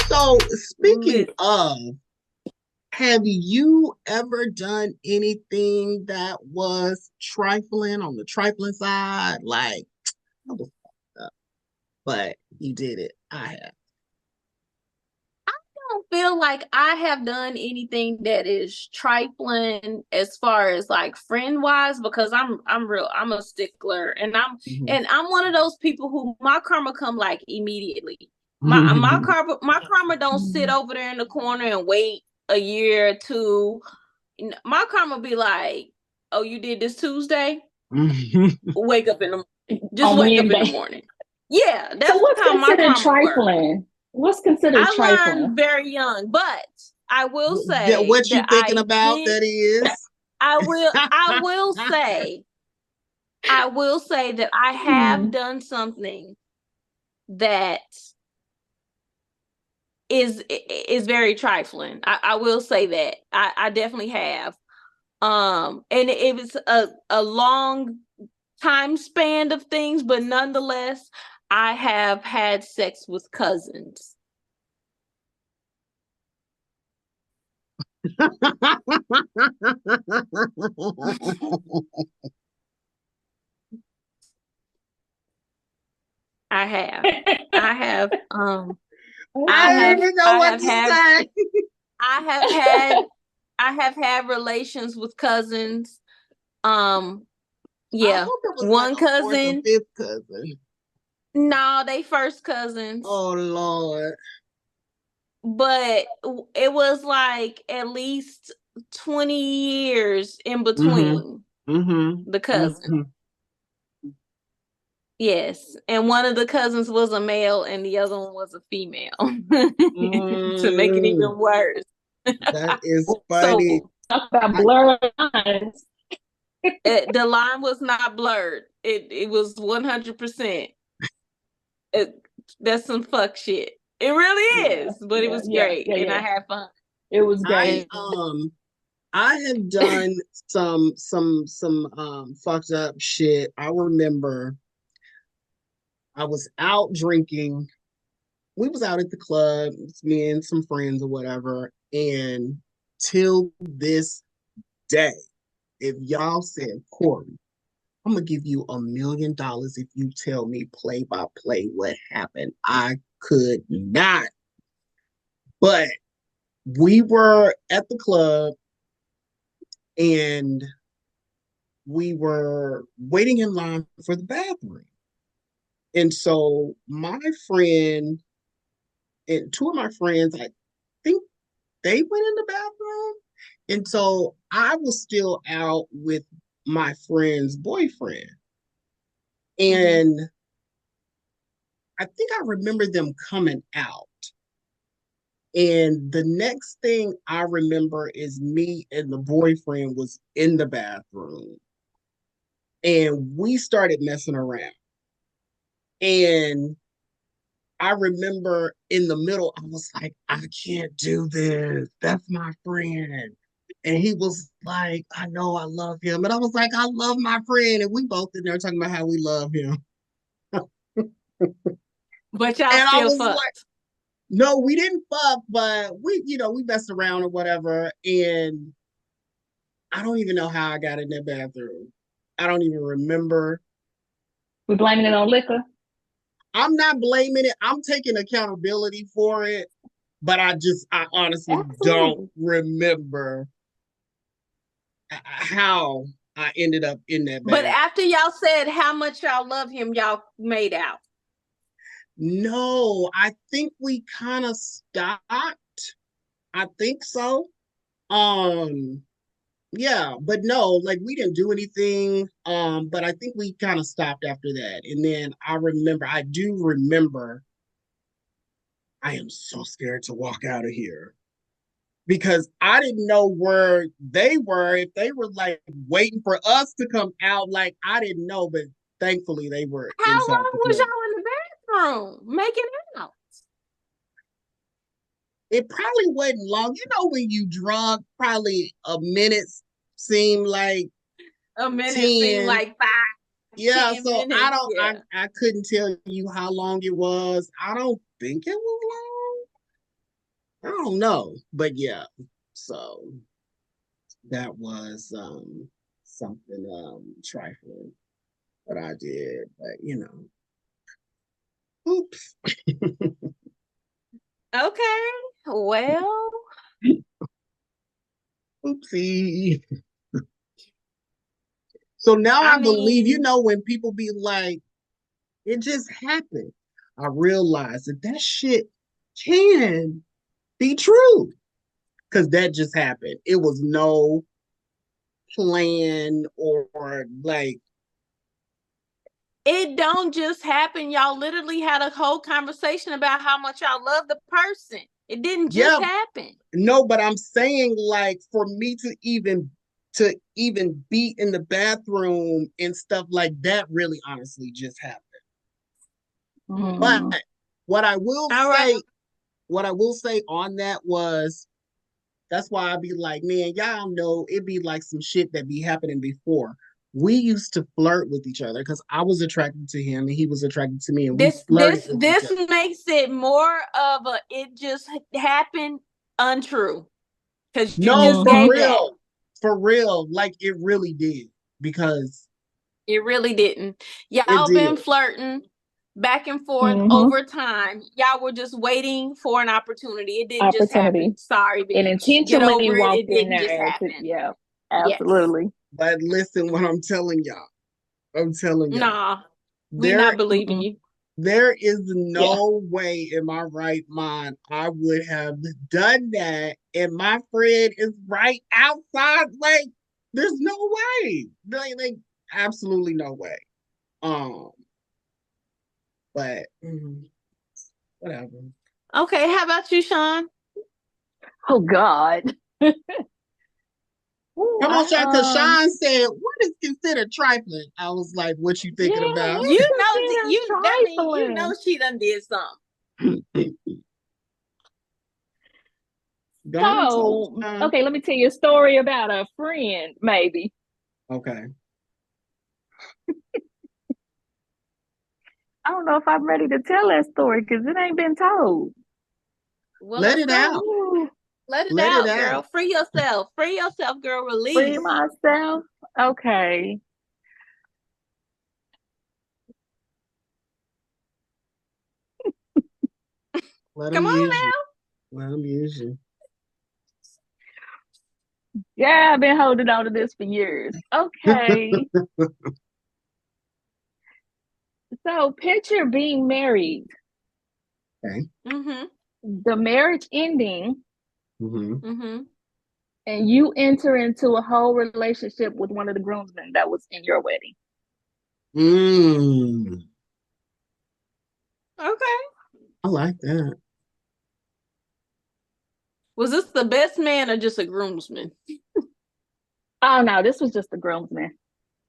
So speaking of, have you ever done anything that was trifling on the trifling side? Like, I was fucked up, but you did it. I have. Don't feel like I have done anything that is trifling as far as like friend wise because I'm a stickler Mhm. and I'm one of those people who my karma come like immediately. My karma don't sit over there in the corner and wait a year or two. My karma be like, oh, you did this Tuesday? Wake up in the just On wake up in the Wednesday. morning. Yeah, So that's what's how my considered karma works. trifling? What's considered I trifling? learned very young, but I will That say what you that thinking about that is? I will say that I have done something that is very trifling. I will say that. I definitely have. And it was a long time span of things, but nonetheless, I have had sex with cousins. I have. I have I I have didn't even know I what have to had say. I have had I have had relations with cousins. Um I yeah, hope it was like one a fourth or cousin. fifth cousin. No, they first cousins. Oh Lord. But it was like at least 20 years in Mm-hmm. between Mm-hmm. the cousin. Mm-hmm. Yes. And one of the cousins was a male and the other one was a female. To make it Mm, even worse. that is funny. So talk about I, blurred lines. The line was not blurred. It was 100%. It, that's some fuck shit. It really Yeah, is, but it yeah, was yeah, great yeah, and I yeah. had fun. It was I great. um I have done some fucked up shit. I remember I was out drinking. We was out at the club, it's me and some friends or whatever. And till this day, if y'all said, Corey, I'm gonna give you $1 million if you tell me play by play what happened, I could not. But we were at the club and we were waiting in line for the bathroom. And so my friend and two of my friends, I think they went in the bathroom. And so I was still out with my friend's boyfriend. Mm-hmm. And I think I remember them coming out. And the next thing I remember is me and the boyfriend was in the bathroom and we started messing around. And I remember in the middle, I was like, I can't do this. That's my friend. And he was like, I know I love him. And I was like, I love my friend. And we both in there talking about how we love him. But y'all And I still was like, fucked. no, we didn't fuck, but we messed around or whatever. And I don't even know how I got in that bathroom. I don't even remember. We blaming it on liquor. I'm not blaming it. I'm taking accountability for it, but I honestly don't Absolutely. remember how I ended up in that But bathroom. after y'all said how much y'all love him, y'all made out. No, I think we kind of stopped. I think so. Um, yeah, but no, like we didn't do anything. But I think we kind of stopped after that. And then I do remember I am so scared to walk out of here because I didn't know where they were. If they were like waiting for us to come out, like I didn't know, but thankfully they were How inside long the was club. y'all in the bathroom making out? It probably wasn't long. You know, when you drunk, probably a minute seemed like A minute seemed 10. like 5 Yeah, 10 so minutes. Yeah. I couldn't tell you how long it was. I don't think it was long. I don't know. But yeah. So that was something trifling that I did. But oops. Okay. Well, Oopsie. So now I I believe, mean, when people be like, it just happened, I realize that shit can be true because that just happened. It was no plan or like, it don't just happen. Y'all literally had a whole conversation about how much y'all love the person. It didn't just yeah, happen. no, but I'm saying like for me to even be in the bathroom and stuff like that really honestly just happened. But Mm. what I will All right. say, what I will say on that was that's why I'd be like, man, y'all know it'd be like some shit that be happening before. We used to flirt with each other because I was attracted to him and he was attracted to me, and we This flirted this with each this other. makes it more of a it just happened untrue because you No, just for gave Mm-hmm. that. real, for real, like it really did because It really didn't. it Y'all been did. flirting back and forth Mm-hmm. over time. Y'all were just waiting for an opportunity. It didn't just happen. Opportunity. Sorry, And bitch. Get intentionally over it. walked It in didn't just there to, happen. yeah, Yes. absolutely. But listen, what I'm telling y'all, Nah, we there not believing Mm-mm. you. there is Yeah. no way in my right mind I would have done that. And my friend is right outside. Like, there's no way. Like absolutely no way. Um, but whatever. Okay, how about you, Sean? Oh God. Ooh, Come on, Sean, because I Sean said, what is considered trifling? I was like, what you yeah, thinking about? You what's know that considered mean you know trifling? she done did something. Go on and tell us, So, Sean. okay, let me tell you a story about a friend, maybe. Okay. I don't know if I'm ready to tell that story because it ain't been told. Well, Let let's it go. out. Ooh, Let it Let it out, girl. out. Free yourself. Free yourself, girl. free Release. myself. Okay. Let them Come on use you. now. Let them use you. Yeah, I've been holding on to this for years. Okay. So picture being married, Okay. Mm-hmm. the marriage ending, Mm-hmm. Mm-hmm. and you enter into a whole relationship with one of the groomsmen that was in your wedding. Mm. Okay. I like that. Was this the best man or just a groomsman? Oh no, this was just the groomsman.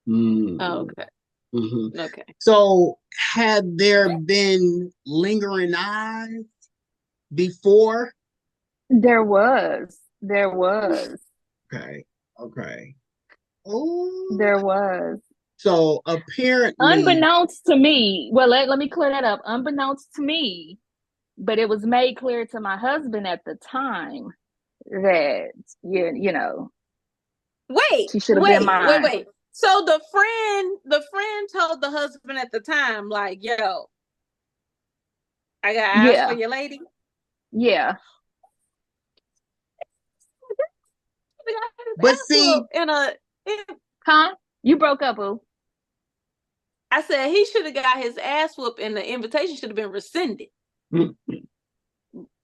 Oh, Mm. okay. Hmm. Okay. So, had there been lingering eyes before? There was. There was. Okay. Okay. Oh, There was. so apparently, Unbeknownst to me, well, let me clear that up. Unbeknownst to me, but it was made clear to my husband at the time that you know, Wait, she should have been wait, wait, mine. wait. So the friend told the husband at the time, like, yo, I got eyes for Yeah, your lady. yeah. He got his but ass see, whooped Huh? You broke up, boo. I said he should have got his ass whooped and the invitation should have been rescinded.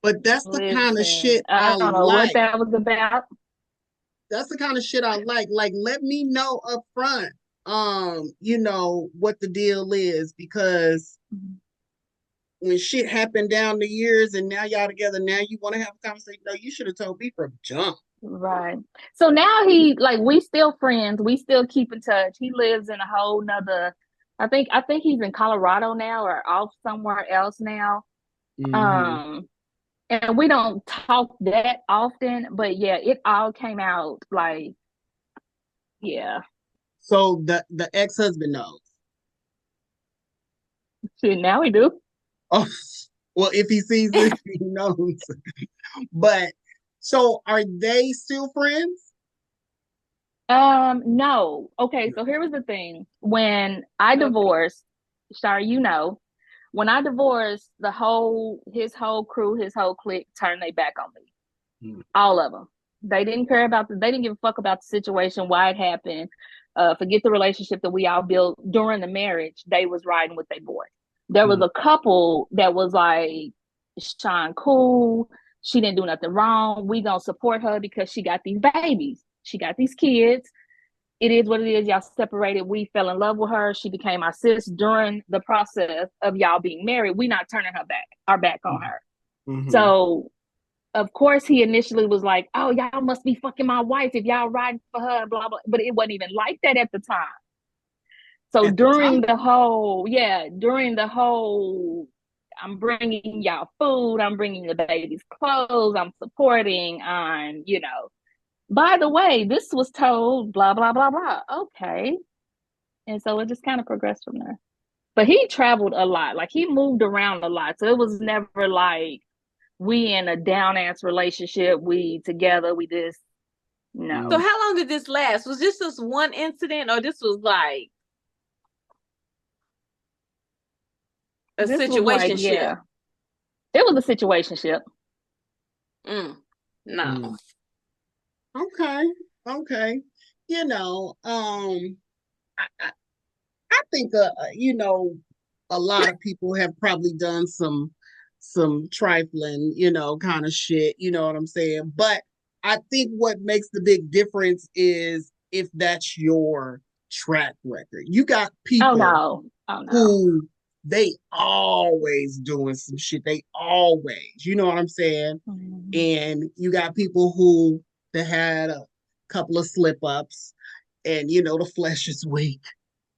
but that's the kind of Listen, shit I I don't know what like. that was about. That's the kind of shit I like. Like, let me know up front, what the deal is, because when shit happened down the years and now y'all together, now you want to have a conversation. No, you should have told me from jump. Right. So now we still friends. We still keep in touch. He lives in a whole nother, I think he's in Colorado now or off somewhere else now. Mm-hmm. Um, and we don't talk that often, but yeah, it all came out like, yeah. So the ex-husband knows. Shit, now we do. Oh, well, if he sees this, he knows. But so are they still friends? No. Okay, so here was the thing. When I Okay. divorced, Shar, you know, when I divorced, his whole crew, his whole clique turned their back on me. Mm. All of them. They didn't care about they didn't give a fuck about the situation, why it happened. Forget the relationship that we all built during the marriage. They was riding with their boy. There was Mm. a couple that was like, Sean, cool. She didn't do nothing wrong. We gonna support her because she got these babies. She got these kids. It is what it is. Y'all separated. We fell in love with her. She became our sis during the process of y'all being married. We not turning our back on her. Mm-hmm. So of course he initially was like, oh, y'all must be fucking my wife if y'all riding for her, blah, blah. But it wasn't even like that at the time. So At the time? during the whole, I'm bringing y'all food, I'm bringing the baby's clothes, I'm supporting, by the way, this was told, blah, blah, blah, blah. Okay. And so it just kind of progressed from there. But he traveled a lot. Like he moved around a lot. So it was never like we in a down ass relationship, we together, we this. So No. how long did this last? Was this one incident, or this was like a This was like, situationship? yeah. It was a situationship. No. Mm. Okay. Okay. You know, I think a lot of people have probably done some trifling, kind of shit, you know what I'm saying? But I think what makes the big difference is if that's your track record. You got Oh people no. Oh no. who they always doing some shit. They always, you know what I'm saying? Mhm. And you got people who they had a couple of slip ups and the flesh is weak,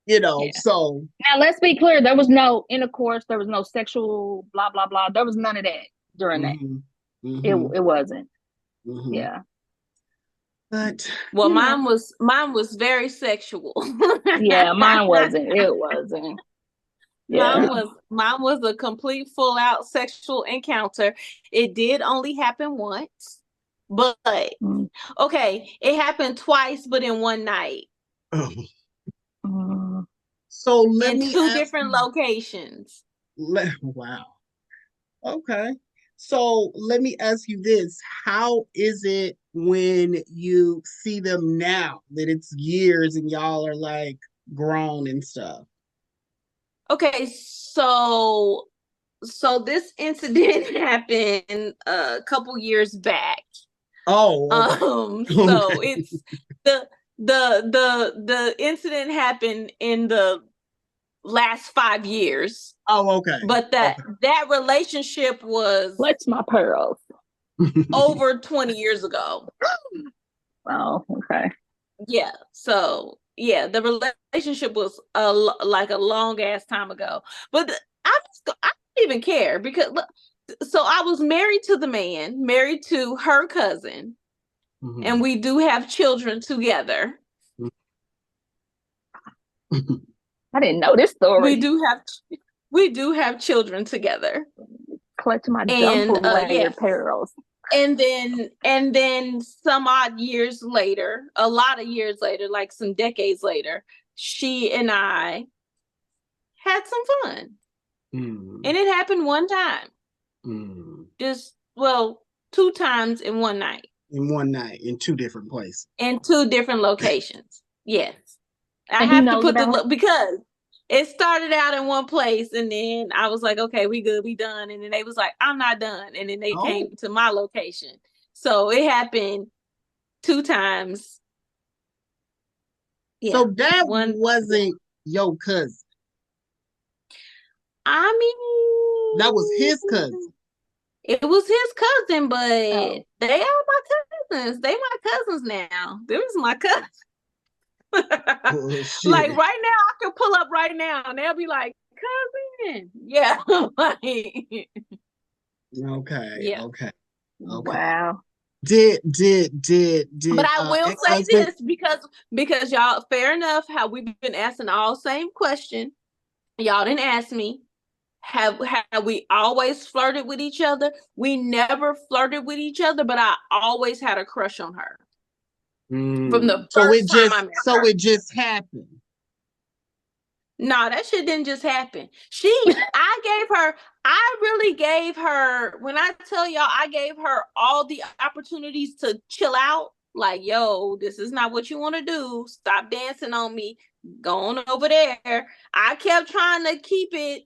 Yeah. so Now let's be clear. There was no intercourse. There was no sexual blah blah blah. There was none of that during that. hmm It hmm it wasn't. hmm Yeah. but Well, you know mine was very sexual. Yeah. Mine wasn't. It wasn't. Mine Yeah. yeah. was mine was a complete full out sexual encounter. It did only happen once, but Mm. okay, it happened twice, but in one night, Mm. So let in me two ask different you. locations. Wow. Okay. So let me ask you this. How is it when you see them now that it's years and y'all are like grown and stuff? Okay, so this incident happened a couple years back. Oh, okay. So Okay. it's the incident happened in the last 5 years, Oh, okay. but that relationship was Clutch my pearls. Okay. over 20 years ago. Oh, okay. Yeah. So yeah, the relationship was like a long ass time ago. But I don't even care because look, so I was married to the man, married to her cousin, and we do have children together. I didn't know this We story. do have we do have children together. Clutch my dump And layer yes. pearls. And then some odd years later, a lot of years later, like some decades later, she and I had some fun. And it happened one time. Just, well, two times in one night. In one night, in two different places. In two different locations. Yes. I And he have to knows put about it? because it started out in one place and then I was like, okay, we good, we done. And then they was like, I'm not done. And then they Oh, came to my location. So it happened two times. Yeah. so that One, wasn't your cousin. I mean, That was his cousin. it was his cousin, but Oh. they are my cousins. They my cousins now. This is my cousin. Oh, Like shit. right now, I can pull up right now and they'll be like, cousin. Yeah. Like, Okay, yeah. okay, okay. Wow. Did But I will say ex-husband? this because y'all, fair enough, how we've been asking all same question. Y'all didn't ask me. have we always flirted with each other? We never flirted with each other, but I always had a crush on her from the first time I met her. So it just happened. No, that shit didn't just happen. I really gave her, when I tell y'all, I gave her all the opportunities to chill out. Like, yo, this is not what you want to do. Stop dancing on me. Go on over there. I kept trying to keep it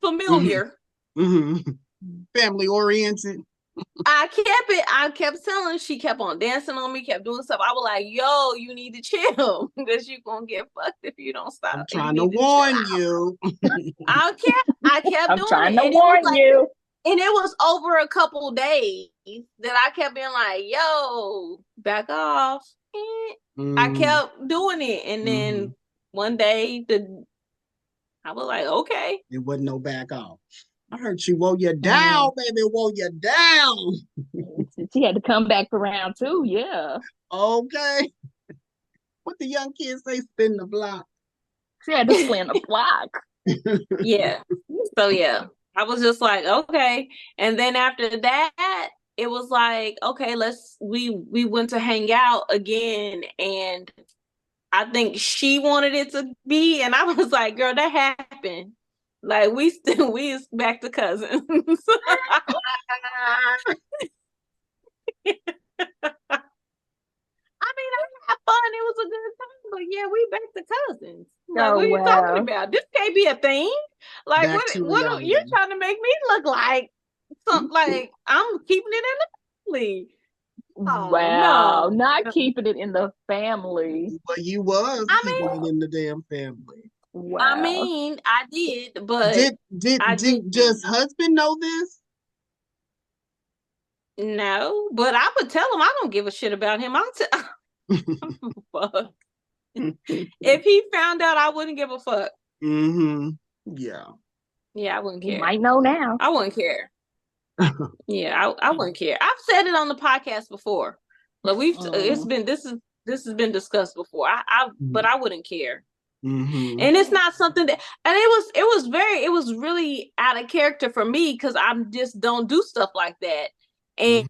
familiar. Mm-hmm. Family oriented. I kept telling, she kept on dancing on me, kept doing stuff. I was like, yo, you need to chill because you're going to get fucked if you don't stop. I'm trying to warn you. I kept I'm doing trying it. to warn you. And it was over a couple days that I kept being like, yo, back off. I kept doing it. And then one day, I was like, okay. It wasn't no back off. I heard she wore you down, baby. Wore you down. She had to come back for round 2, yeah. Okay. What the young kids say, spin the block. She had to spin the block. Yeah. So, yeah. I was just like, okay. And then after that, it was like, okay, we went to hang out again. And I think she wanted it to be. And I was like, girl, that happened. Like, we is back to cousins. I mean, I had fun. It was a good time, but yeah, we back to cousins. Like, what are you talking about? This can't be a thing. Like, what are you trying to make me look like? Something like I'm keeping it in the family. Oh, wow, no. Not keeping it in the family. Well, you was keeping it in the damn family. Wow. I mean, I did, but did just husband know this? No, but I would tell him I don't give a shit about him. I'll tell. Fuck. If he found out, I wouldn't give a fuck. Yeah. Yeah, I wouldn't care. You might know now. I wouldn't care. Yeah, I wouldn't care. I've said it on the podcast before. Like this has been discussed before. But I wouldn't care. And it's not something that, and it was really out of character for me because I just don't do stuff like that.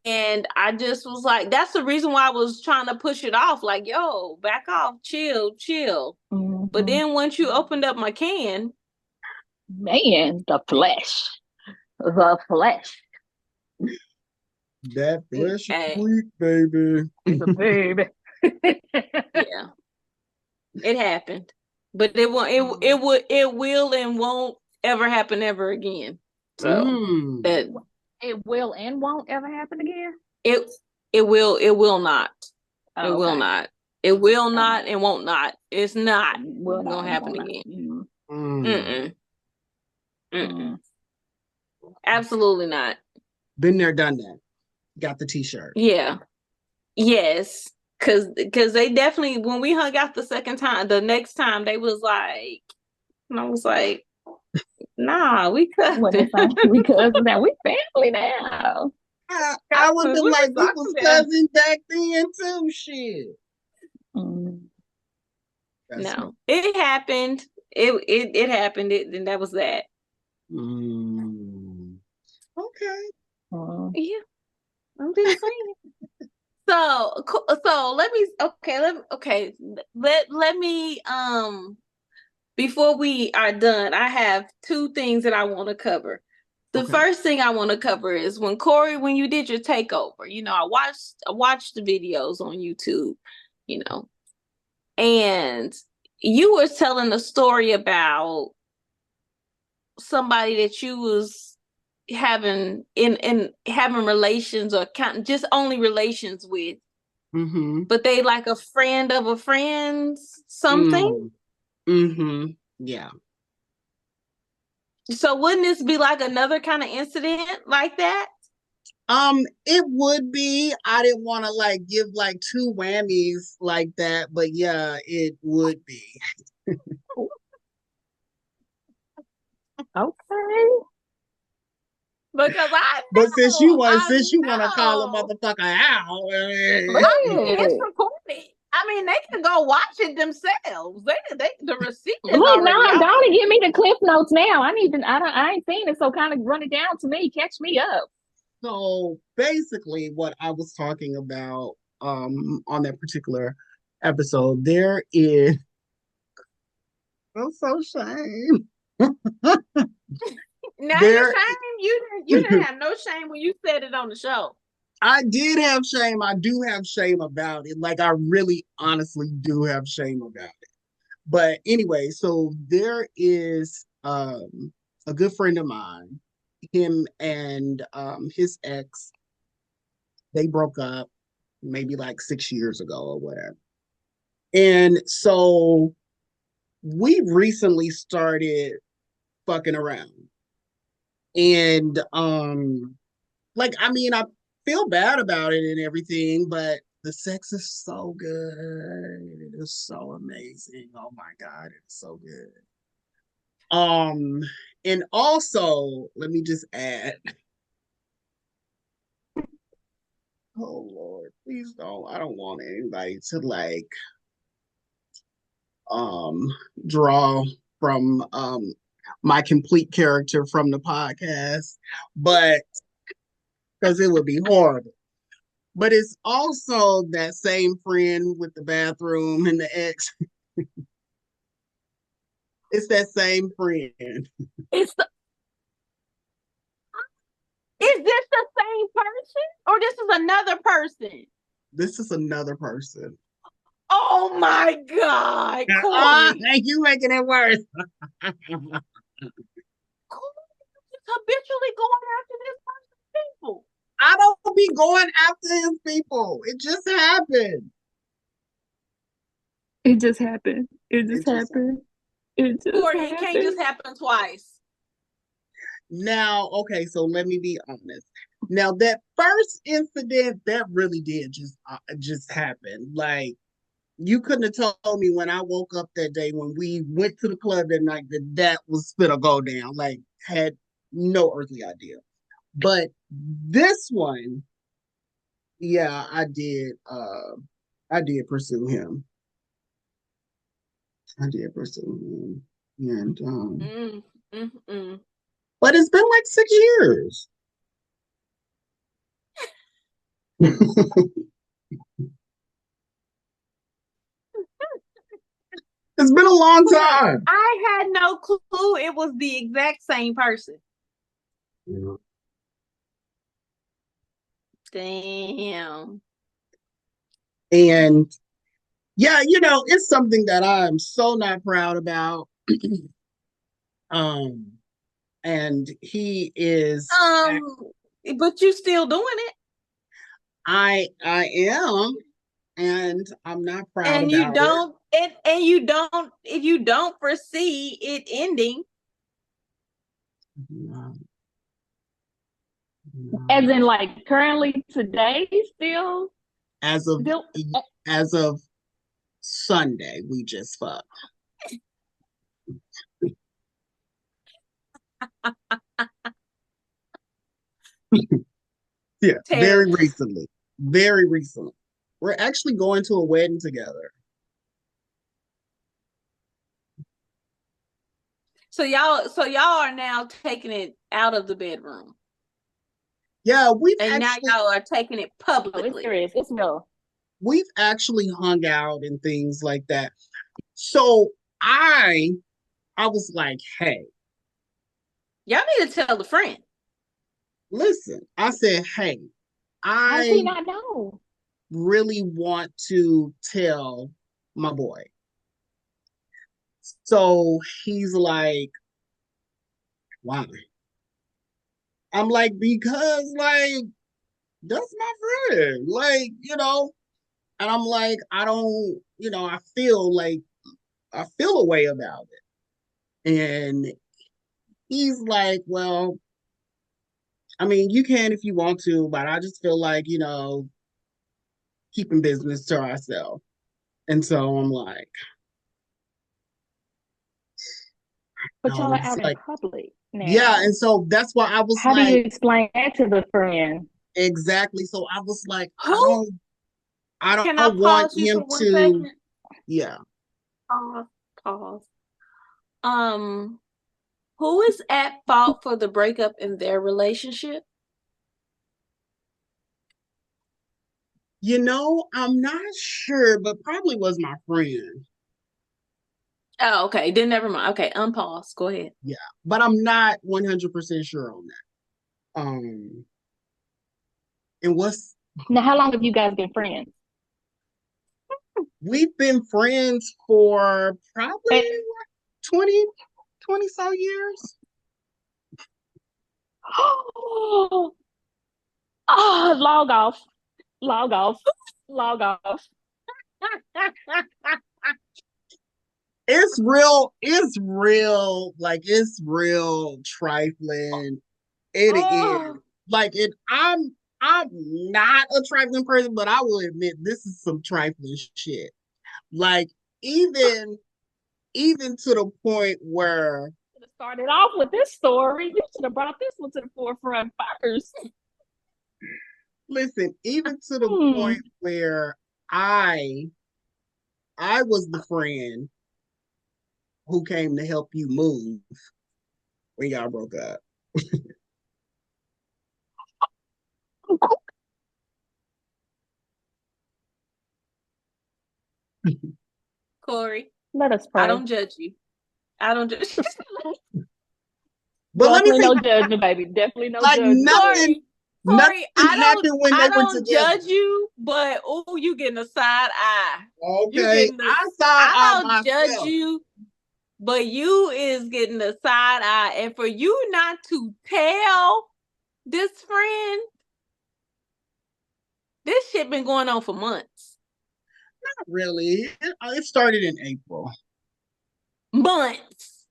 And I just was like, that's the reason why I was trying to push it off. Like, yo, back off, chill. But then once you opened up my can, man, the flesh. That flesh is sweet, baby. Baby. Yeah, it happened, but it will and won't ever happen ever again. So that. It will and won't ever happen again? It will not. It will not. It will not and won't not. It's not going to happen again. Absolutely not. Been there, done that. Got the t-shirt. Yeah. Yes. Cause they definitely, when we hung out the next time, they was like, and I was like, nah, we cousins. We cousins now. We family now. I would be like, we was cousins back then too. Shit. No, it happened. It happened. And that was that. Okay. Yeah, I'm just saying. So let me before we are done, I have 2 things that I want to cover. The first thing I want to cover is when you did your takeover, I watched the videos on YouTube, and you were telling a story about somebody that you was having having relations or just only relations with, but they like a friend of a friend's something. Yeah. So wouldn't this be like another kind of incident like that? It would be. I didn't want to like give like 2 whammies like that, but yeah, it would be. Okay. Because but since you want to call a motherfucker out, it's recorded. I mean, they can go watch it themselves. They the receipt is Look, already now out. don't give me the cliff notes now. I ain't seen it, so kind of run it down to me. Catch me up. So basically, what I was talking about on that particular episode, there is I'm so ashamed. Now you're There shame. You didn't have no shame when you said it on the show. I did have shame. I do have shame about it. Like I really honestly do have shame about it. But anyway, so there is a good friend of mine, him and his ex, they broke up maybe like 6 years ago or whatever. And so we recently started fucking around. And like I mean I feel bad about it and everything, but the sex is so good. It is so amazing. Oh my God, it's so good. And also, let me just add, oh Lord, please don't. I don't want anybody to like um draw from my complete character from the podcast, but because it would be horrible. But it's also that same friend with the bathroom and the ex. It's that same friend. It's the Is this the same person or this is another person? This is another person. Oh my God, Corey. You making it worse. Corey is habitually going after this person's people. I don't be going after his people. It just happened. It just happened. It just It just happened. It just Corey, happened. it can't just happen twice. Now, okay, so let me be honest. Now, that first incident, that really did just happen. Like, you couldn't have told me when I woke up that day when we went to the club that night that was gonna go down. Like, had no earthly idea. But this one, yeah, I did. I did pursue him. I did pursue him, and but it's been like 6 years. It's been a long time. I had no clue it was the exact same person. Yeah. Damn. And yeah, it's something that I'm so not proud about. And he is but you still doing it. I am, and I'm not proud and about you don't it. and you don't foresee it ending. No. As in, like, currently today, still. As of Sunday, we just fucked. Yeah, very recently. Very recently. We're actually going to a wedding together. So y'all are now taking it out of the bedroom. Yeah, now y'all are taking it publicly. It's serious. It's real. We've actually hung out and things like that. So I was like, hey. Y'all need to tell the friend. Listen, I said, hey, How does he not know? Really want to tell my boy. So he's like, why? I'm like, because like, that's my friend. Like, and I'm like, I don't, I feel a way about it. And he's like, well, I mean, you can if you want to, but I just feel like, keeping business to ourselves. And so I'm like, but y'all are out in public now. Yeah, and so that's why I was How do you explain that to the friend? Exactly. So I was like, I Can I don't want pause you for him one to. second? Yeah. Pause. Pause. Um, who is at fault for the breakup in their relationship? I'm not sure, but probably was my friend. Oh, okay. Then never mind. Okay, unpause. Go ahead. Yeah, but I'm not 100% sure on that. And Now, how long have you guys been friends? we've been friends for probably And, 20 so years. oh, log off, log off, log off. It's real trifling. It is. Oh, Like it I'm not a trifling person, but I will admit this is some trifling shit. Like even even to the point where Should have started off with this story. You should have brought this one to the forefront first. listen, even to the Hmm. point where I I was the friend who came to help you move when y'all broke up. Corey, Let us I pray. don't judge you. I don't judge. But let me Definitely say, no judgment, baby. Definitely no like judgment. nothing, Corey, nothing happened when they I were don't together. judge you, but oh, you getting a side eye. You Okay, getting a I side I eye don't judge myself. you, but you is getting a side eye. And for you not to tell this friend, this shit been going on for months. Not really. It started in April. Months.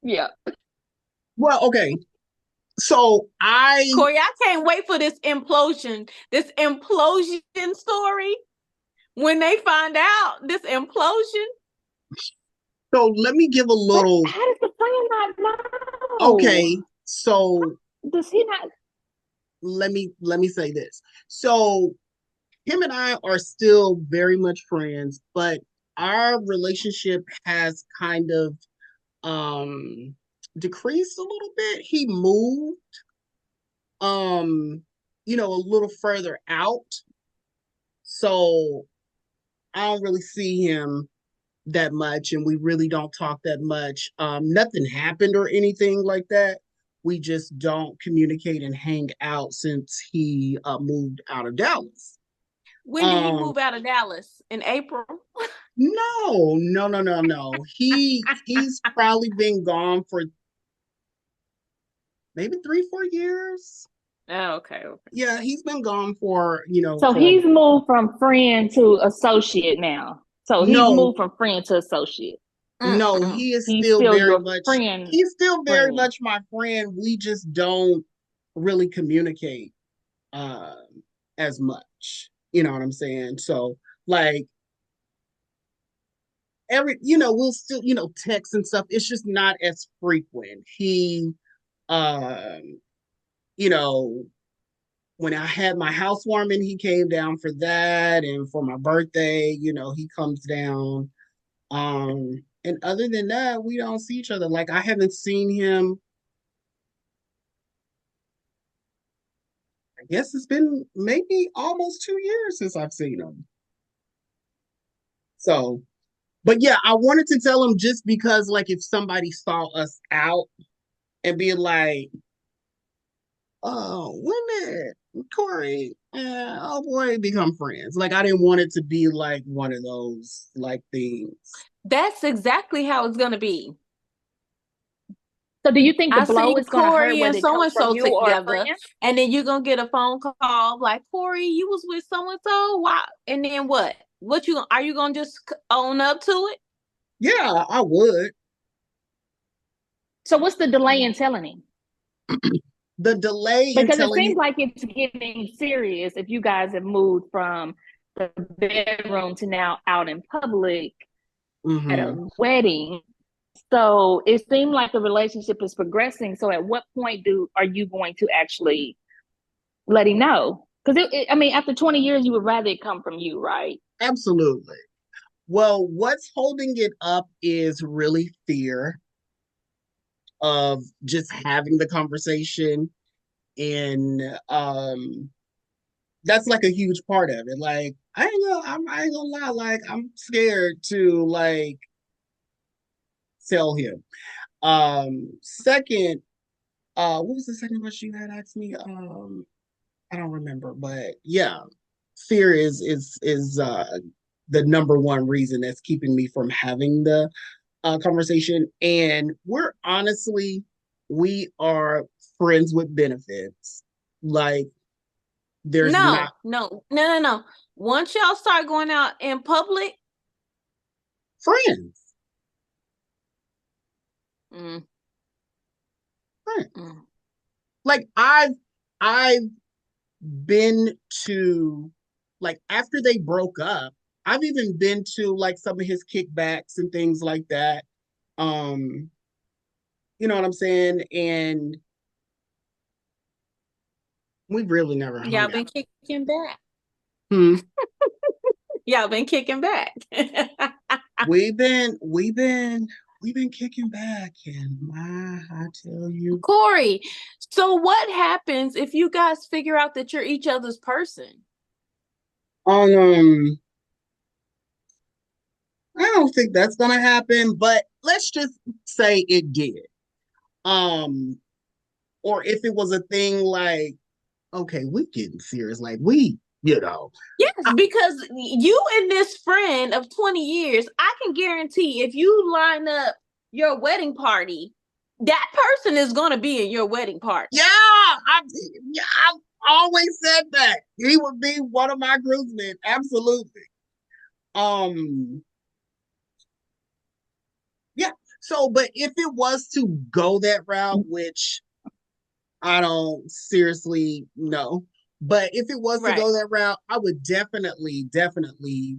Yeah. Well, okay. So Corey, I can't wait for this implosion story. When they find out this implosion, let me give a But little. how does the friend not know? Okay, so Does he not? let me say this. So him and I are still very much friends, but our relationship has kind of um decreased a little bit. He moved um a little further out. So I don't really see him that much and we really don't talk that much. Nothing happened or anything like that. We just don't communicate and hang out since he moved out of Dallas. when did he Um, move out of Dallas? In April? no, no, no, no, no. He's probably been gone for maybe 3, 4 years. Oh, okay. Yeah, he's been gone for So for he's moved from friend to associate now. So he's no, moved from friend to associate. no. Mm-mm. He's still your friend. He's still very Friend. much my friend. We just don't really communicate um as much. You know what I'm saying? So like we'll still text and stuff. It's just not as frequent. He um you know when I had my housewarming, he came down for that, and for my birthday, he comes down. And other than that, we don't see each other. Like I haven't seen him. I guess it's been maybe almost 2 years since I've seen him. So, but yeah, I wanted to tell him just because, like, if somebody saw us out and be like, "Oh, when did Corey and oh boy become friends?" Like, I didn't want it to be like one of those like things. That's exactly how it's gonna be. So do you think the I blow seen is going to hurt Corey and whether it so comes and so from you or a together, friend? and then you're gonna get a phone call like, Corey, you was with so and so. Why? And then what? What you are you gonna just own up to it? Yeah, I would. So what's the delay in telling him? The delay in Because it telling seems it. like it's getting serious if you guys have moved from the bedroom to now out in public at Mm-hmm. a wedding. So it seemed like the relationship is progressing. So at what point are you going to actually let him know. Because I mean, after 20 years, you would rather it come from you, right? Absolutely. Well, what's holding it up is really fear of just having the conversation. And that's like a huge part of it. Like, I ain't gonna lie, like I'm scared to like tell him. Second, what was the second question you had asked me? I don't remember, but yeah, fear is the number one reason that's keeping me from having the conversation. And we are friends with benefits. Like, there's No, not no, no, no, no. Once y'all start going out in public, friends. mm, Friends. mm. Like I've been to, like, after they broke up, I've even been to like some of his kickbacks and things like that. Um, you know what I'm saying? And we really never Y'all hung been out. kicking back. Hmm. Y'all been kicking back. We've been kicking back, and I tell you, Corey, so what happens if you guys figure out that you're each other's person? um, I don't think that's gonna happen, but let's just say it did. Um, or if it was a thing like, okay, we getting serious, like Yes, I, because you and this friend of 20 years, I can guarantee if you line up your wedding party, that person is going to be in your wedding party. I've always said that he would be one of my groomsmen, absolutely. Um, yeah. So, but if it was to go that route, which I don't seriously know. But if it was to Right. go that route, I would definitely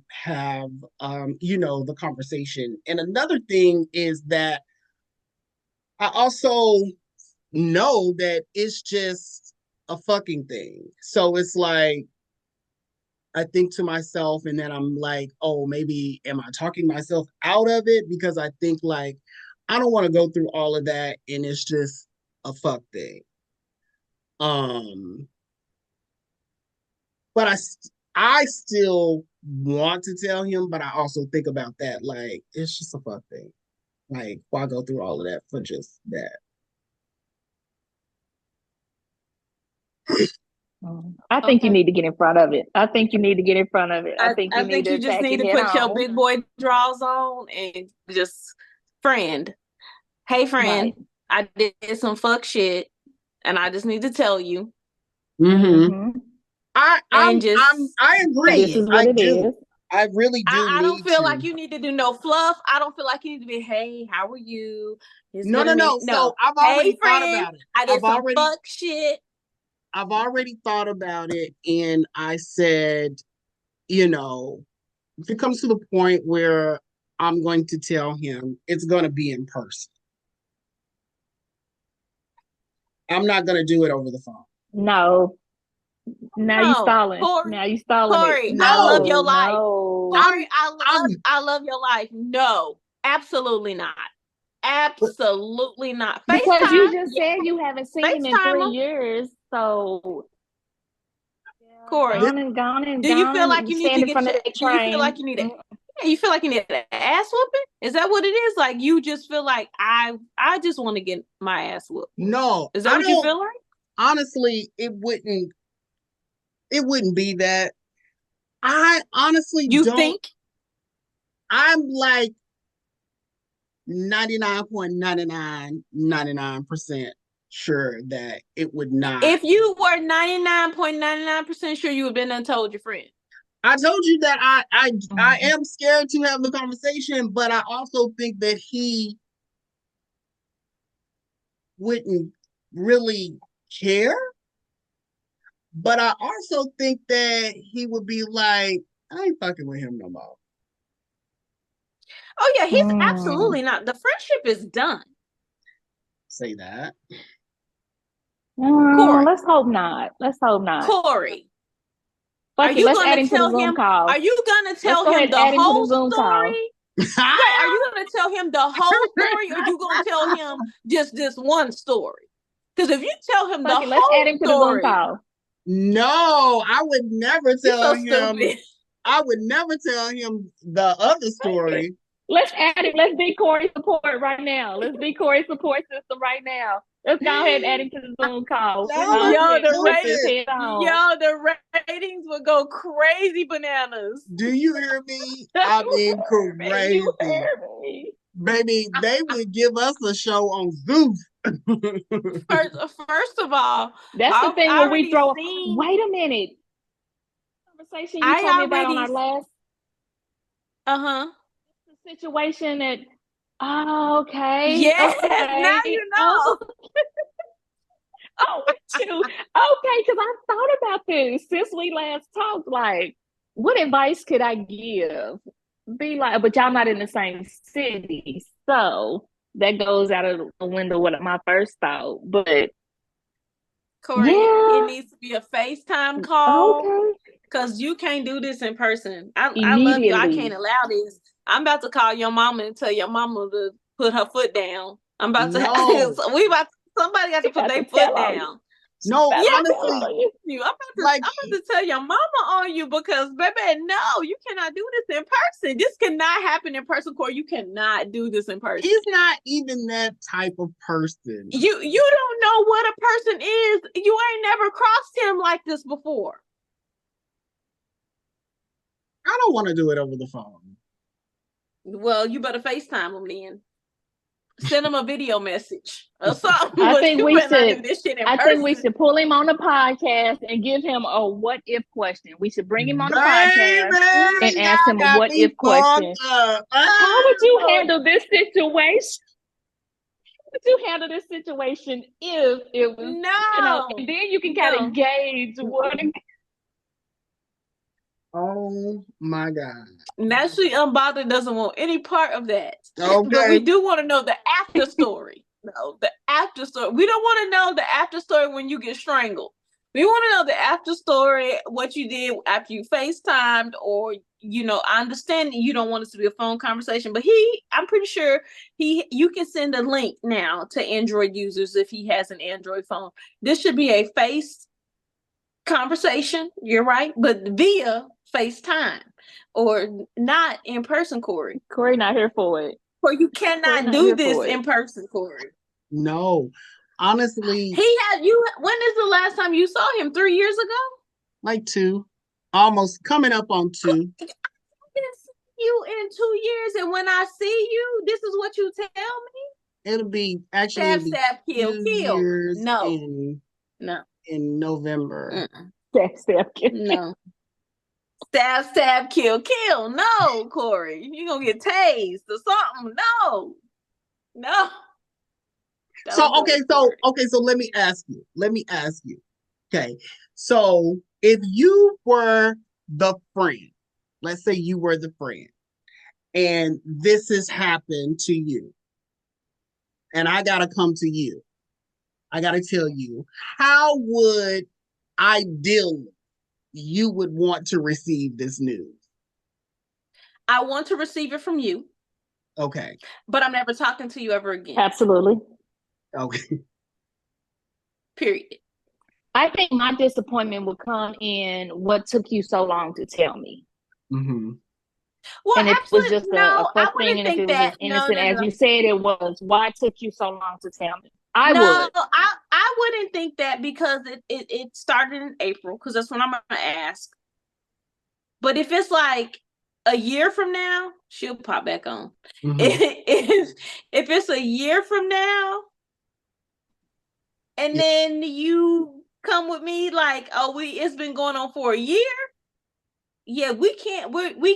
have the conversation. And another thing is that I also know that it's just a fucking thing. So it's like I think to myself, and then I'm like, oh, maybe am I talking myself out of it? Because I think like I don't want to go through all of that and it's just a fuck thing. Um, but I still want to tell him, but I also think about that like it's just a fuck thing. Like, why go through all of that for just that? I think you Okay. need to get in front of it. I think you need to get in front of it. I think you I need think to you just attack need it to head put your on. big boy draws on and just friend. Hey Right. friend, I did some fuck shit and I just need to tell you Mm-hmm. Mm-hmm. and just I This agree. is what I it do. is. I really do I don't need feel like to. you need to do no fluff. I don't feel like you need to be, hey, how are you? It's No, been no, a minute. no. So No. Hey friend, I did I've some already fuck shit. I've already thought about it, and I said, you know, if it comes to the point where I'm going to tell him, it's going to be in person. I'm not going to do it over the phone. No. Now you No, stalling. Corey, Now you stalling it. Corey, I love No, your No, life. no. I'm Corey, I'm I love your life. No, absolutely not. Absolutely not. Because you FaceTime, just yeah, said you haven't seen him in FaceTime 3 years. So yeah, Corey. Do you feel gone like and you need stand to in get front of your? that Do you feel like train. you need a? Yeah, you feel like you need an ass whooping? Is that what it is? Like you just feel like I just want to get my ass whooped. no, Is that I what you don't. feel like? Honestly, it wouldn't be that. I honestly You don't. think I'm like 99.9999% sure that it would not. if you were 99.99% sure you would have been and told your friend? I told you that I Mhm. am scared to have the conversation, but I also think that he wouldn't really care. But I also think that he would be like, I ain't fucking with him no more. Oh yeah, he's Mm. absolutely not. The friendship is done. Say that. No, Corey, let's hope not. Let's hope not. Corey, are Fuck it. you Let's add gonna him to the tell Zoom him? Are call. you gonna Let's tell go ahead him and the add him to the whole Zoom call. story? Right? Are you gonna tell him the whole story, or you gonna tell him just this one story? Because if you tell him the Fuck it. Let's add whole him to the Zoom story, call. No, I would never you're tell so him. stupid. I would never tell him the other Fuck it. story. Let's add him. Let's be Corey support right now. Let's be Corey support system right now. Let's go ahead and add him to the Zoom call. Y'all are Yo, the ratings would go crazy bananas. Do you hear me? I mean, crazy. You hear me? Baby, they would give us a show on Zeus. First of all, That's the thing I where we already throw. seen. Wait a minute. Conversation you I told me about on already. our last Uh-huh. situation that. Oh, okay. Yes, Okay. now you know. Oh, with you. Okay, because I thought about this since we last talked. Like, what advice could I give? Be like, but y'all not in the same city, so that goes out of the window. What my first thought, but Corey, yeah, it needs to be a FaceTime call okay. because you can't do this in person. I love you. I can't Immediately. allow this. I'm about to call your mama and tell your mama to put her foot down. I'm about to. No, Somebody got to put Got their to foot tell on you. down. no, Got to tell honestly, on you. like I'm about to tell your mama on you because, baby, no, you cannot do this in person. This cannot happen in person, Corey. You cannot do this in person. he's not even that type of person. You don't know what a person is. You ain't never crossed him like this before. I don't want to do it over the phone. Well, you better FaceTime him then. Send him a video message or something. I But think you we better not should. do this shit in I person. think we should pull him on the podcast and give him a what if question. We should bring him on the Baby, podcast and ask him a y'all got what me if question. fucked up. How would you handle this situation? How would you handle this situation if it was, No. and then you can kind of gauge what. Oh my God. Naturally, Unbothered doesn't want any part of that. Okay. But we do want to know the after story. No, the after story. We don't want to know the after story when you get strangled. We want to know the after story, what you did after you FaceTimed, or I understand you don't want it to be a phone conversation, but I'm pretty sure you can send a link now to Android users if he has an Android phone. This should be a face conversation, you're right, but via FaceTime or not in person, Corey. Corey not here for it. Or you cannot do this in person, Corey. No, honestly. When is the last time you saw him? 3 years ago? Like 2. Almost coming up on 2. I didn't see you in 2 years, and when I see you, this is what you tell me? It'll be actually stab, kill. Years No. In November. Stab, kill. No. Stab, kill. No, Corey. You're going to get tased or something. No. So let me ask you. Okay. So if you were the friend, let's say you were the friend, and this has happened to you, and I gotta come to you. I gotta tell you, how would ideally you would want to receive this news? I want to receive it from you. Okay. But I'm never talking to you ever again. Absolutely. Okay. Period. I think my disappointment would come in what took you so long to tell me. Mm-hmm. Well, and if it was just a first thing, and if it was as innocent as you said it was, why took you so long to tell me? I wouldn't think that because it started in April, because that's when I'm gonna ask. But if it's like a year from now, she'll pop back on. Mm-hmm. If it's a year from now, and then you come with me like, it's been going on for a year. Yeah, we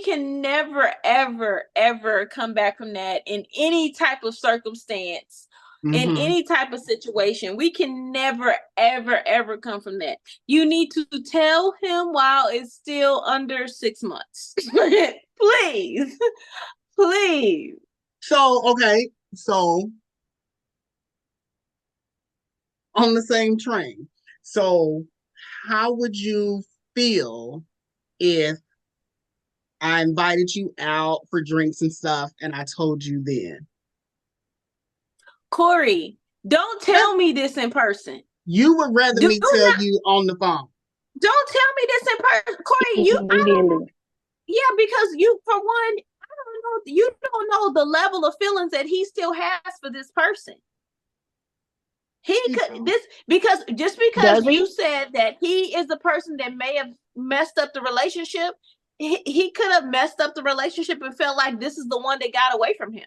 can never, ever, ever come back from that in any type of circumstance, mm-hmm. in any type of situation. We can never, ever, ever come from that. You need to tell him while it's still under 6 months. Please. Please. So, okay. So, on the same train. So how would you feel if I invited you out for drinks and stuff and I told you then? Corey, don't tell me this in person. You would rather Do me tell not, you on the phone. don't tell me this in person. Corey, Immediately. yeah, because you, for one, I don't know, you don't know the level of feelings that he still has for this person. He could this because just because you said that he is the person that may have messed up the relationship, he could have messed up the relationship and felt like this is the one that got away from him.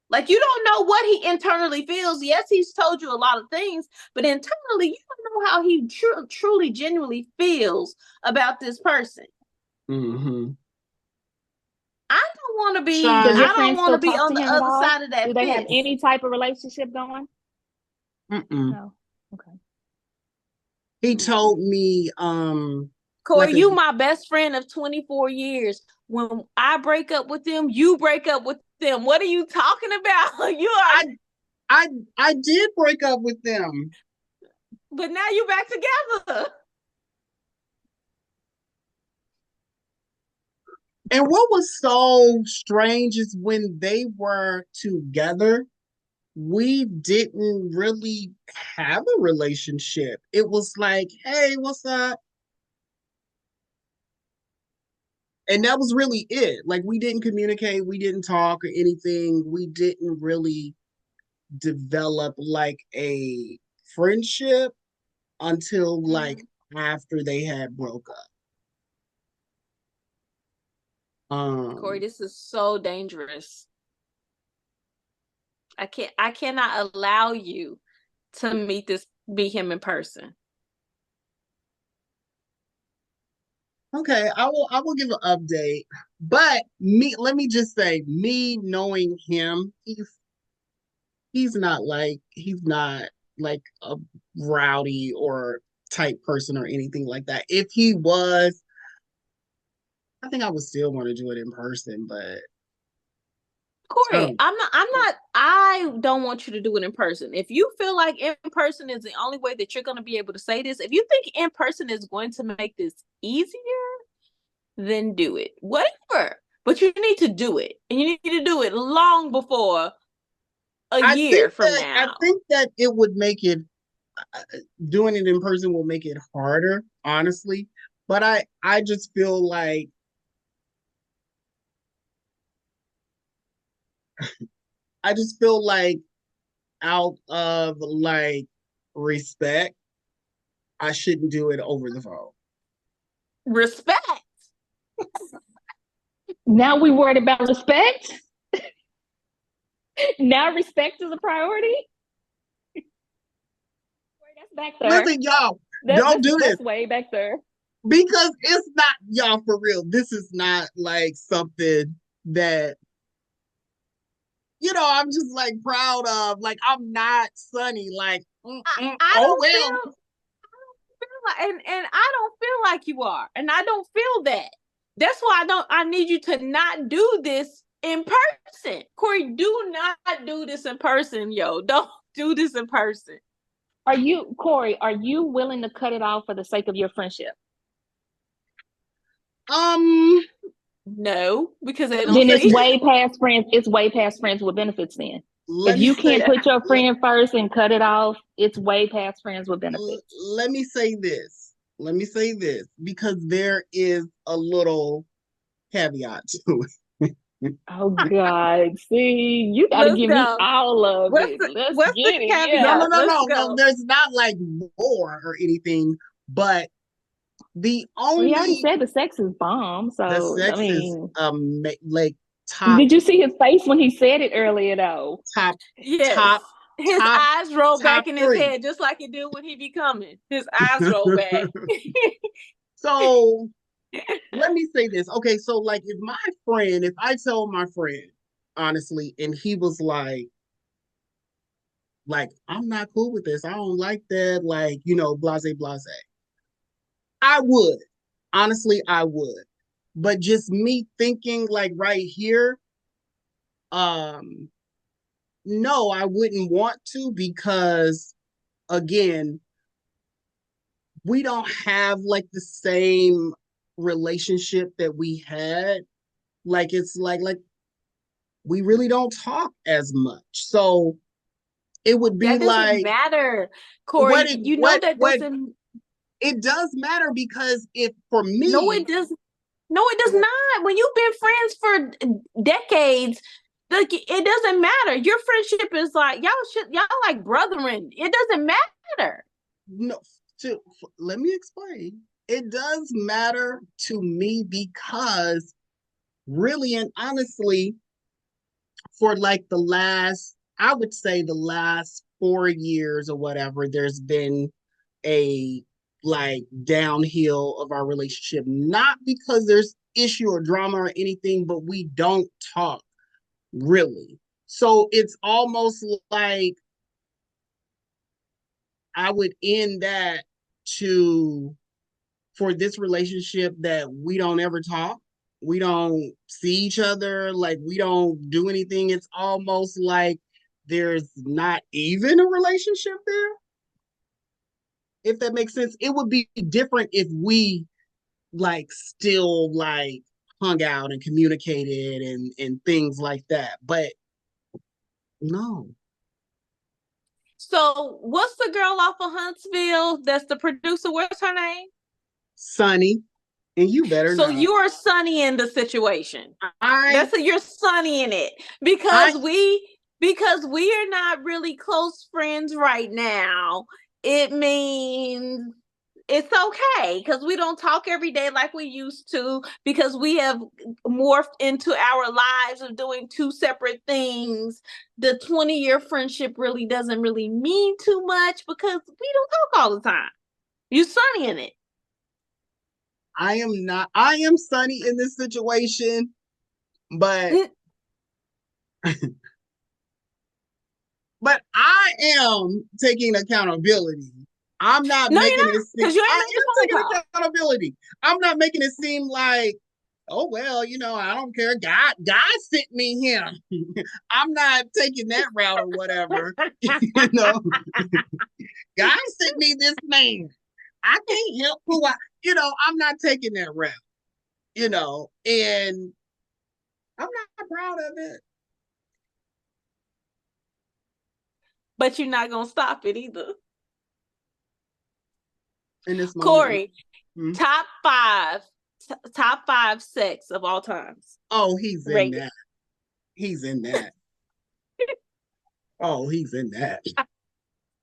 Like, you don't know what he internally feels. Yes, he's told you a lot of things, but internally, you don't know how he truly, genuinely feels about this person. Mm-hmm. I don't want to be. Sean, Does your I don't friend want to still be talk on to the him at other all? side of that Do they have fence. any type of relationship going? Mm-mm. No. Okay. He told me, Corey, like you my best friend of 24 years. When I break up with them, you break up with them. What are you talking about? You are. I did break up with them, But now you back together. and what was so strange is when they were together, we didn't really have a relationship. It was like, hey, what's up? And that was really it. Like, we didn't communicate, we didn't talk or anything. We didn't really develop like a friendship until like after they had broke up. Corey, this is so dangerous. I cannot allow you to meet him in person. Okay, I will give an update. But let me just say, me knowing him, he's not like a rowdy or type person or anything like that. If he was, I think I would still want to do it in person, but Corey, I don't want you to do it in person. If you feel like in person is the only way that you're going to be able to say this, if you think in person is going to make this easier, then do it. Whatever. But you need to do it. And you need to do it long before a year from now. I think that it would make it, doing it in person will make it harder, honestly. But I just feel like I just feel like out of like respect, I shouldn't do it over the phone. Respect. Now we worried about respect? Now respect is a priority? That's back there. Listen, y'all, don't do this. That's way back there. Because it's not, y'all, for real. This is not like something that, I'm just like proud of. Like, I'm not Sunny. Like, I oh don't well. and I don't feel like you are, and I don't feel that. That's why I need you to not do this in person. Corey, do not do this in person, yo. Don't do this in person. Corey, are you willing to cut it off for the sake of your friendship? No, because then it's way past friends. It's way past friends with benefits then. If you can't put your friend first and cut it off, it's way past friends with benefits. Let me say this. Because there is a little caveat to it. Oh God! See, you got to give me all of it. Let's get it. Caveat? No. There's not like more or anything, but the only. We already said the sex is bomb. So the sex is like top. Did you see his face when he said it earlier though? His eyes roll back in his head just like he do when he be coming. His eyes roll back. So let me say this. Okay, so like if I tell my friend, honestly, and he was like, I'm not cool with this. I don't like that. Like, blase, blase. I would. Honestly, I would. But just me thinking like right here, no, I wouldn't want to because again, we don't have like the same relationship that we had. Like it's like we really don't talk as much. So it would be That doesn't like matter, what Corey. it You know that what doesn't. it does matter because if for No, me it doesn't. No, it does not. When you've been friends for decades, like it doesn't matter. Your friendship is like y'all like brethren. It doesn't matter. no let me explain. It does matter to me because really and honestly, for like the last, I would say the last 4 years or whatever, there's been a like downhill of our relationship, not because there's issue or drama or anything, but we don't talk really. So it's almost like I would end that to for this relationship that we don't ever talk. We don't see each other, like we don't do anything. It's almost like there's not even a relationship there. If that makes sense. It would be different if we like still like hung out and communicated and things like that. But no. So what's the girl off of Huntsville that's the producer? What's her name? Sunny, and you better So not. you are Sunny in the situation. I You're Sunny in it I because we are not really close friends right now. It means it's okay because we don't talk every day like we used to because we have morphed into our lives of doing two separate things. The 20-year friendship really doesn't really mean too much because we don't talk all the time. You Sunny in it. I am not. I am Sunny in this situation, but but I am taking accountability. I'm not No, making you're it not seem. because you I ain't made am the phone taking call. accountability. I'm not making it seem like, oh well, I don't care. God sent me him. I'm not taking that route or whatever. know, God sent me this man. I can't help who I. I'm not taking that route. And I'm not proud of it. But you're not gonna stop it either. In this moment, Corey, hmm? top five sex of all times. Oh, he's in Rated. that. He's in that. Oh, he's in that.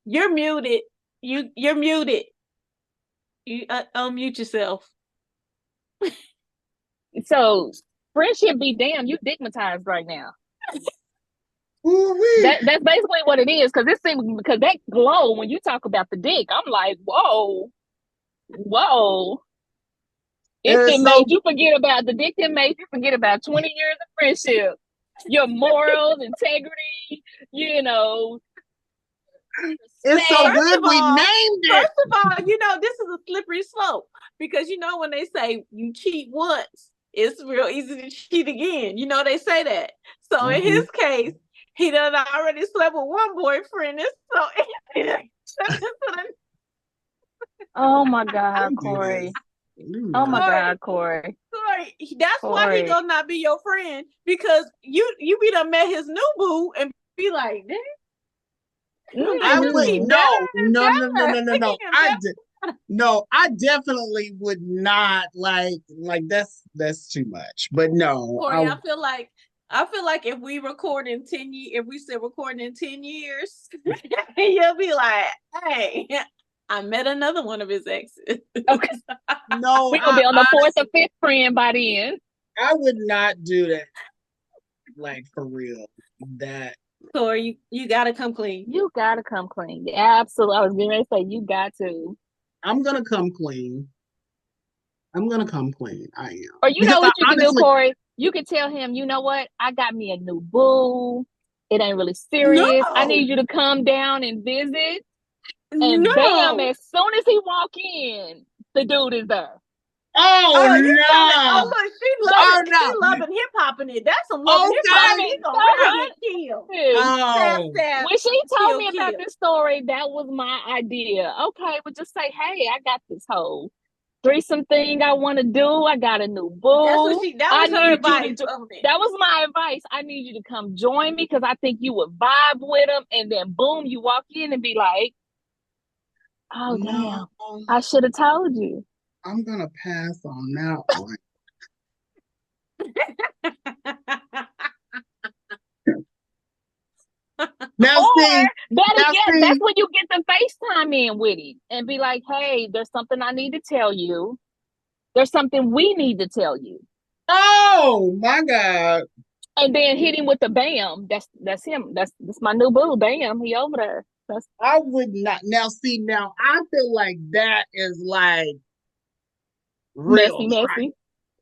You're muted. You're muted. You unmute yourself. So friendship be damn, you digmatized right now. Ooh-wee. That's basically what it is, because that glow when you talk about the dick, I'm like, whoa. It So made you forget about the dick. It made you forget about 20 years of friendship, your morals, integrity, it's so respect. good we named it. First of all, this is a slippery slope because when they say you cheat once, it's real easy to cheat again. They say that. So in his case, he done already slept with one boyfriend. Oh my God, Corey. Oh my God, Corey. Corey, that's why he gonna not be your friend, because you be done met his new boo and be like, I would no. I definitely would not like that's too much. But no, Corey, I feel like if we record in 10 years, if we still recording in 10 years, you'll be like, hey, I met another one of his exes. Okay. No, we're gonna be on the fourth or fifth friend by the end. I would not do that. Like for real. That Corey, you gotta come clean. You gotta come clean. Absolutely. I was going to say you got to. I'm gonna come clean. I am. Or you know what you can do, Corey? You can tell him, you know what? I got me a new boo. It ain't really serious. No. I need you to come down and visit. And bam, as soon as he walk in, the dude is there. Oh Oh, you trying to? Oh, no! look, she Oh loving. She no! loving hip hop in it. That's some loving hip hop. Okay. He gonna So really get killed. Stab, Oh. stab, when she told me kill, about kill. this story, that was my idea. Okay, but just say, hey, I got this whole threesome thing I want to do. I got a new That's what boo. she. That I was her need you advice to. on it. That was my advice. I need you to come join me because I think you would vibe with them. And then boom, you walk in and be like, oh No, damn, I should have told you. I'm gonna pass on that one. Now Or see, better now yet, that's see. when you get the FaceTime in with him and be like, hey, there's something I need to tell you. There's something we need to tell you. Oh my God. And then hit him with the bam. That's him. That's my new boo. Bam, he over there. That's I would not. Now see, now I feel like that is like real messy, trifling.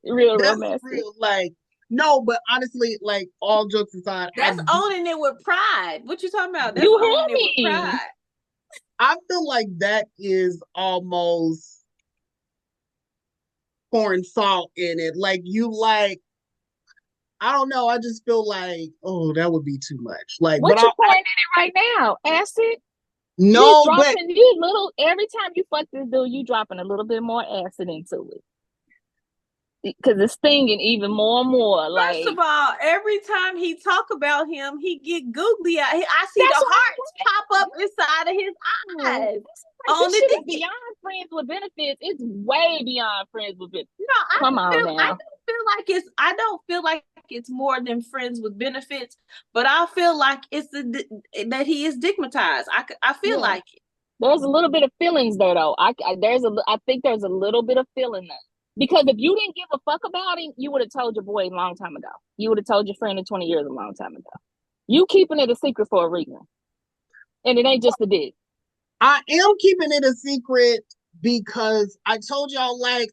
messy. Real That's messy. real, like, no, but honestly, like, all jokes aside, That's owning it with pride. What you talking about? That's You owning hear it with me? pride. I feel like that is almost pouring salt in it. Like, you like, I don't know. I just feel like, oh, that would be too much. Like, but What you pouring in it right now? Acid? You no, but dropping you little every time you fuck this dude, you dropping a little bit more acid into it. Because it's stinging even more and more. First Like of all, every time he talk about him, he get googly eyed. I see the that's what hearts pop up inside of his I'm eyes like, on this the shit is dick. beyond friends with benefits. It's way beyond friends with benefits. No, Come on I now. don't feel like it's. I don't feel like it's more than friends with benefits, but I feel like it's that he is stigmatized. I feel Yeah. like it. There's a little bit of feelings there though. I think there's a little bit of feeling there. Because if you didn't give a fuck about him, you would have told your boy a long time ago. You would have told your friend in 20 years a long time ago. You keeping it a secret for a reason. And it ain't just the dick. I am keeping it a secret because I told y'all, like,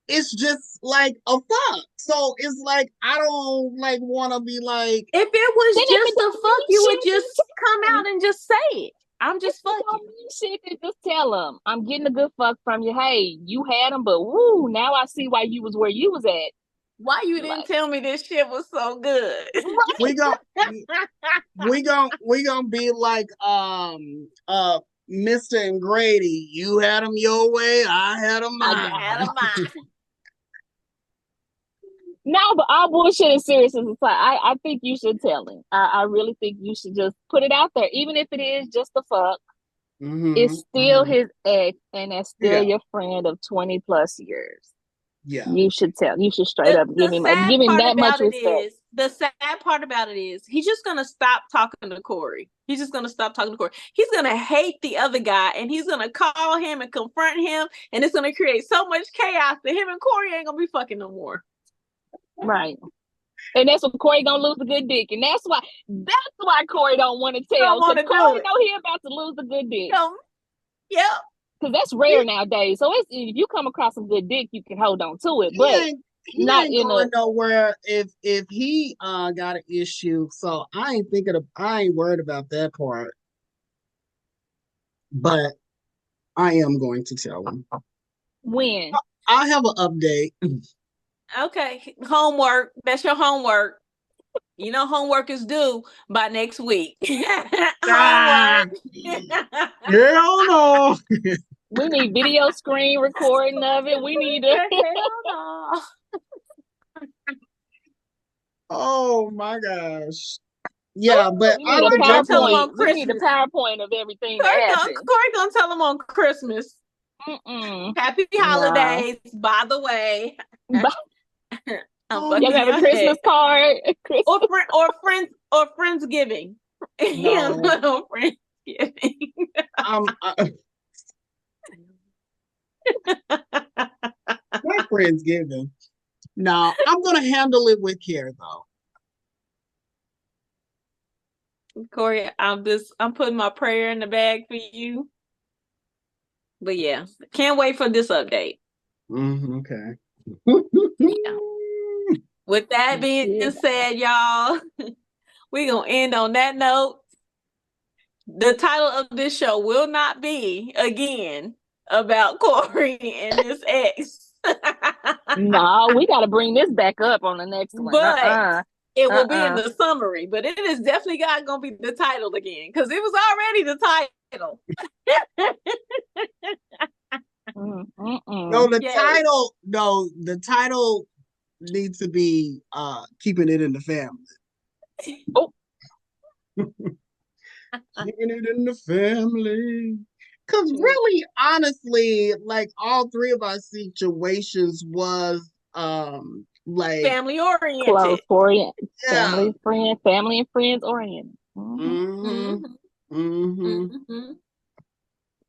it's just like a fuck. So it's like, I don't like want to be like, If it was Then if it just a don't fuck, mean you would shit, just just come tell him. out and just say it. I'm just If it don't fucking. mean shit, then just tell him. I'm getting a good fuck from you. Hey, you had him, but woo, now I see why you was where you was at. Why you didn't Like, tell me this shit was so good? we gon' we gonna be like Mr. and Grady. You had them your way, I had them I mine. Out of mine. No, but all bullshit and seriousness aside, I think you should tell him. I really think you should just put it out there. Even if it is just a fuck, it's still his ex, and that's still Yeah. your friend of 20 plus years. Yeah. You should tell. You should straight up give him sad part that much about it respect. is the sad part about it is he's just gonna stop talking to Corey. He's just gonna stop talking to Corey. He's gonna hate the other guy, and he's gonna call him and confront him, and it's gonna create so much chaos that him and Corey ain't gonna be fucking no more. Right. And that's what Corey gonna lose a good dick. And that's why Corey don't want to tell. Because Corey know he about to lose a good dick. Yep. Because that's rare nowadays. So if you come across some good dick, you can hold on to it. But he not ain't in going nowhere if he got an issue. So I ain't worried about that part. But I am going to tell him. When? I have an update. Okay. Homework. That's your homework. You know homework is due by next week. Homework. Hell no. We need video screen recording of it. We need to. Oh my gosh. Yeah, but we need a PowerPoint. We need a PowerPoint of everything that happened. Corey gonna tell him on Christmas. Happy holidays, by the way. You have a Christmas card, or Friendsgiving. No. Friendsgiving. My Friendsgiving. No, I'm gonna handle it with care though. Corey, I'm putting my prayer in the bag for you. But yeah, can't wait for this update. Okay. Yeah. With that being said, y'all, we're gonna end on that note. The title of this show will not be again about Corey and his ex. No, we got to bring this back up on the next one. But it will be in the summary. But it is definitely not going to be the title again because it was already the title. No, the title needs to be keeping it in the family. Oh. Keeping it in the family. Because really, honestly, like all three of our situations was like family oriented. Close oriented. Yeah. Family and friends oriented.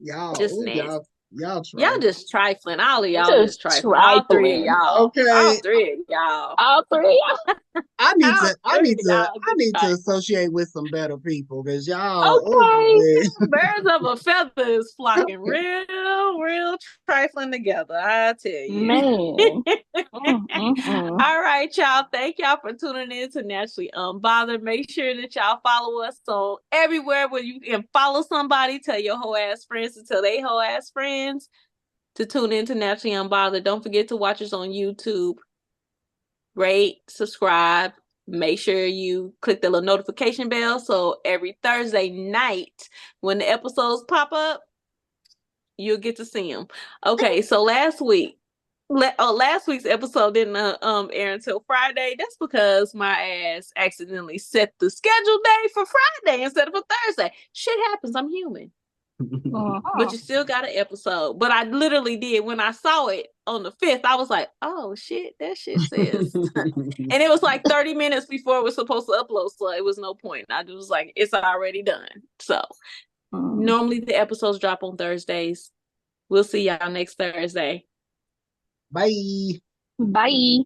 Y'all just trifling. All of y'all just trifling. All three of y'all. Okay. All three of y'all. All three of y'all. I need to associate with some better people because y'all. Okay. Birds of a feather is flocking real trifling together. I tell you, man. All right, y'all. Thank y'all for tuning in to Naturally Unbothered. Make sure that y'all follow us on everywhere where you can follow somebody. Tell your whole ass friends to tell they whole ass friends to tune in to Naturally Unbothered. Don't forget to watch us on YouTube. Rate, subscribe. Make sure you click the little notification bell so every Thursday night when the episodes pop up, you'll get to see them. Okay, so last week's episode didn't air until Friday. That's because my ass accidentally set the scheduled day for Friday instead of for Thursday. Shit happens. I'm human. But you still got an episode. But I literally did. When I saw it on the 5th, I was like, oh shit, that shit says. And it was like 30 minutes before it was supposed to upload, so it was no point. I just was like, it's already done. So normally the episodes drop on Thursdays. We'll see y'all next Thursday. Bye. Bye.